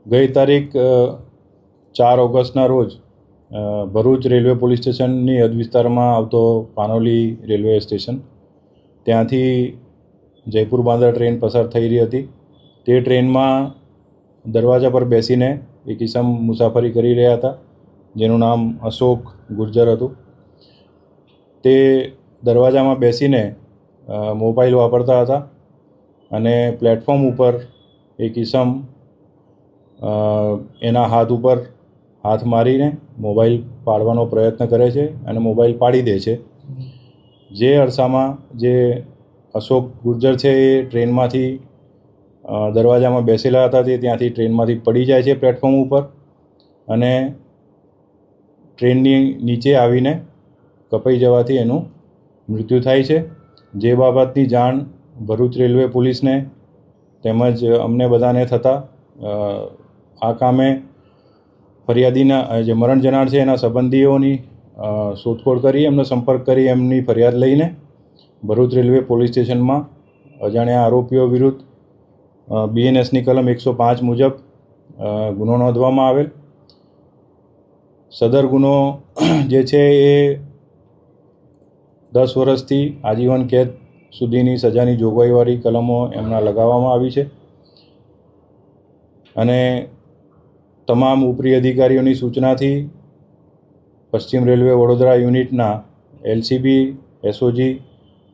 ગઈ તારીખ 4 ઓગસ્ટના રોજ ભરૂચ રેલવે પોલીસ સ્ટેશનની હદ વિસ્તારમાં આવતો પાનોલી રેલવે સ્ટેશન ત્યાંથી જયપુર બાંદ્રા ટ્રેન પસાર થઈ રહી હતી। તે ટ્રેનમાં દરવાજા પર બેસીને એક ઈસમ મુસાફરી કરી રહ્યા હતા, જેનું નામ અશોક ગુર્જર હતું। તે દરવાજામાં બેસીને મોબાઈલ વાપરતા હતા અને પ્લેટફોર્મ ઉપર એક ઈસમ એના હાથ ઉપર હાથ મારીને મોબાઈલ પાડવાનો પ્રયત્ન કરે છે અને મોબાઈલ પાડી દે છે। જે અરસામાં જે અશોક ગુર્જર છે એ ટ્રેનમાંથી દરવાજામાં બેસેલા હતા તે ત્યાંથી ટ્રેનમાંથી પડી જાય છે પ્લેટફોર્મ ઉપર અને ટ્રેનની નીચે આવીને કપાઈ જવાથી એનું મૃત્યુ થાય છે। જે બાબતની જાણ ભરૂચ રેલવે પોલીસને તેમજ અમને બધાને થતાં આ કામે ફરિયાદીના જે મરણ જનાર છે એના સંબંધીઓની શોધખોળ કરી એમનો સંપર્ક કરી એમની ફરિયાદ લઈને ભરૂચ રેલવે પોલીસ સ્ટેશનમાં અજાણ્યા આરોપીઓ વિરુદ્ધ BNSની કલમ 105 મુજબ ગુનો નોંધવામાં આવેલ। સદર ગુનો જે છે એ 10 વર્ષથી આજીવન કેદ સુધીની સજાની જોગવાઈવાળી કલમો એમના લગાવવામાં આવી છે અને તમામ ઉપરી અધિકારીઓની સૂચનાથી પશ્ચિમ રેલવે વડોદરા યુનિટના LCB, SOG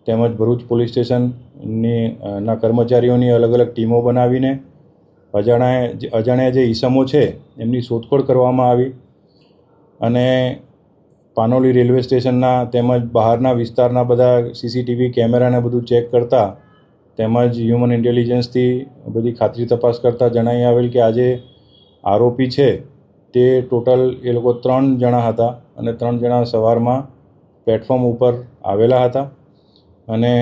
તેમજ ભરૂચ પોલીસ સ્ટેશનની કર્મચારીઓની અલગ અલગ ટીમો બનાવીને અજાણ્યા જે ઈસમો છે એમની શોધખોળ કરવામાં આવી અને પાનોલી રેલવે સ્ટેશનના તેમજ બહારના વિસ્તારના બધા CCTV કેમેરાને બધું ચેક કરતાં તેમજ હ્યુમન ઇન્ટેલિજન્સથી બધી ખાતરી તપાસ કરતાં જણાઈ આવેલ કે આજે આરોપી છે તે ટોટલ એ લોકો 3 જણા હતા અને 3 જણા સવારમાં પ્લેટફોર્મ ઉપર આવેલા હતા અને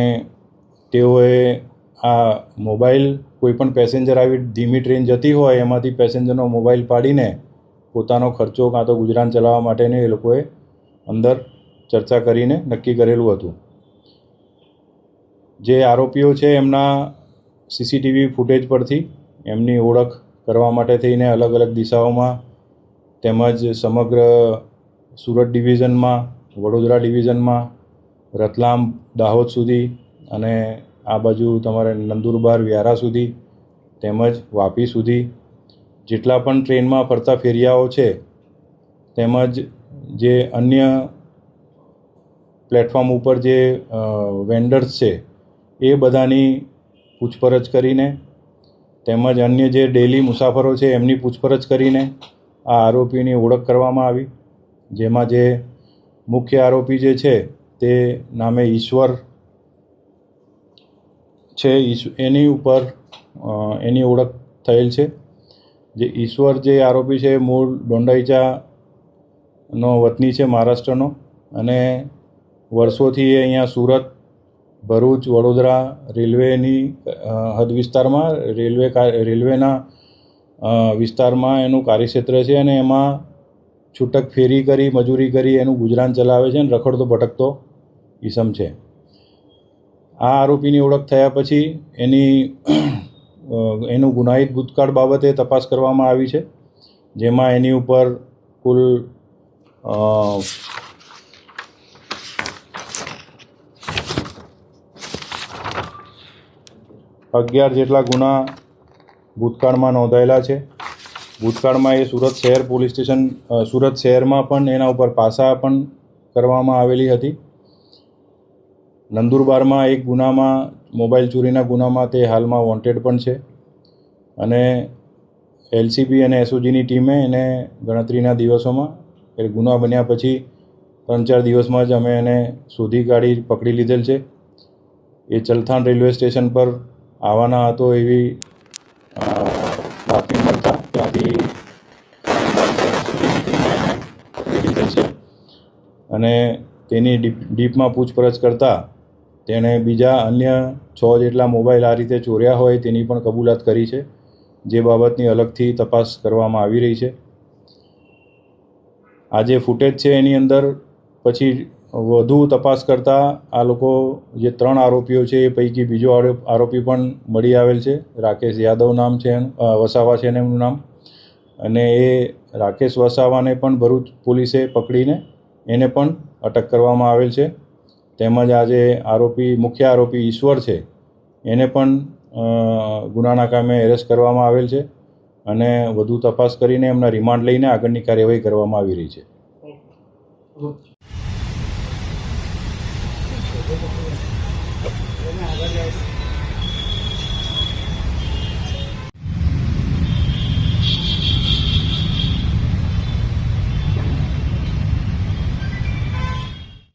તેઓએ આ મોબાઈલ કોઈપણ પેસેન્જર આવી ધીમી ટ્રેન જતી હોય એમાંથી પેસેન્જરનો મોબાઈલ પાડીને પોતાનો ખર્ચો કાં તો ગુજરાન ચલાવવા માટેને એ લોકોએ અંદર ચર્ચા કરીને નક્કી કરેલું હતું। જે આરોપીઓ છે એમના CCTV ફૂટેજ પરથી એમની ઓળખ કરવા માટે થઈને અલગ અલગ દિશાઓમાં તેમજ સમગ્ર સુરત ડિવિઝનમાં, વડોદરા ડિવિઝનમાં, રતલામ, દાહોદ સુધી અને આ બાજુ તમારે નંદુરબાર, વ્યારા સુધી તેમજ વાપી સુધી જેટલા પણ ટ્રેનમાં ફરતા ફેરિયાઓ છે તેમજ જે અન્ય પ્લેટફોર્મ ઉપર જે વેન્ડર્સ છે એ બધાની પૂછપરછ કરીને તેમજ અન્ય જે ડેલી મુસાફરો છે એમની પૂછપરછ કરીને આ આરોપીની ઓળખ કરવામાં આવી, જેમાં જે મુખ્ય આરોપી જે છે તે નામે ઈશ્વર છે, એની ઉપર એની ઓળખ થયેલ છે। જે ઈશ્વર જે આરોપી છે મૂળ દોંડાઈચાનો વતની છે, મહારાષ્ટ્રનો, અને વર્ષોથી એ અહીંયા સુરત, ભરૂચ, વડોદરા રેલવેની હદ વિસ્તારમાં રેલવેના વિસ્તારમાં એનું કાર્યક્ષેત્ર છે અને એમાં છૂટક ફેરી કરી મજૂરી કરી એનું ગુજરાન ચલાવે છે અને રખડતો ભટકતો ઈસમ છે। આ આરોપીની ઓળખ થયા પછી એનું ગુનાહિત ભૂતકાળ બાબતે તપાસ કરવામાં આવી છે, જેમાં એની ઉપર કુલ 11 જેટલા ગુના ભૂતકાળમાં નોંધાયેલા છે। ભૂતકાળમાં એ સુરત શહેર પોલીસ સ્ટેશન સુરત શહેરમાં પણ એના ઉપર પાસા પણ કરવામાં આવેલી હતી। નંદુરબારમાં એક ગુનામાં મોબાઈલ ચોરીના ગુનામાં તે હાલમાં વોન્ટેડ પણ છે અને LCB અને SOGની ટીમે એને ગણતરીના દિવસોમાં એ ગુના બન્યા પછી 3-4 દિવસમાં જ અમે એને શોધી કાઢી પકડી લીધેલ છે। એ ચલથાણ રેલવે સ્ટેશન પર આવવાના હતો એવી બાતમી મળતા ત્યાંથી લીધેલ છે અને તેની ડીપમાં પૂછપરછ કરતાં તેણે બીજા અન્ય 6 જેટલા મોબાઈલ આ રીતે ચોર્યા હોય તેની પણ કબૂલાત કરી છે, જે બાબતની અલગથી તપાસ કરવામાં આવી રહી છે। આ જે ફૂટેજ છે એની અંદર પછી વધુ તપાસ કરતાં આ લોકો જે 3 આરોપીઓ છે એ પૈકી બીજો આરોપી પણ મળી આવેલ છે। રાકેશ યાદવ નામ છે, વસાવા છે એનું નામ, અને એ રાકેશ વસાવાને પણ ભરૂચ પોલીસે પકડીને એને પણ અટક કરવામાં આવેલ છે. તેમજ આજે મુખ્ય આરોપી ઈશ્વર છે એને પણ ગુનાના કામે એરેસ્ટ કરવામાં આવેલ છે અને વધુ તપાસ કરીને એમના રિમાન્ડ લઈને આગળની કાર્યવાહી કરવામાં આવી રહી છે. આગળ જાય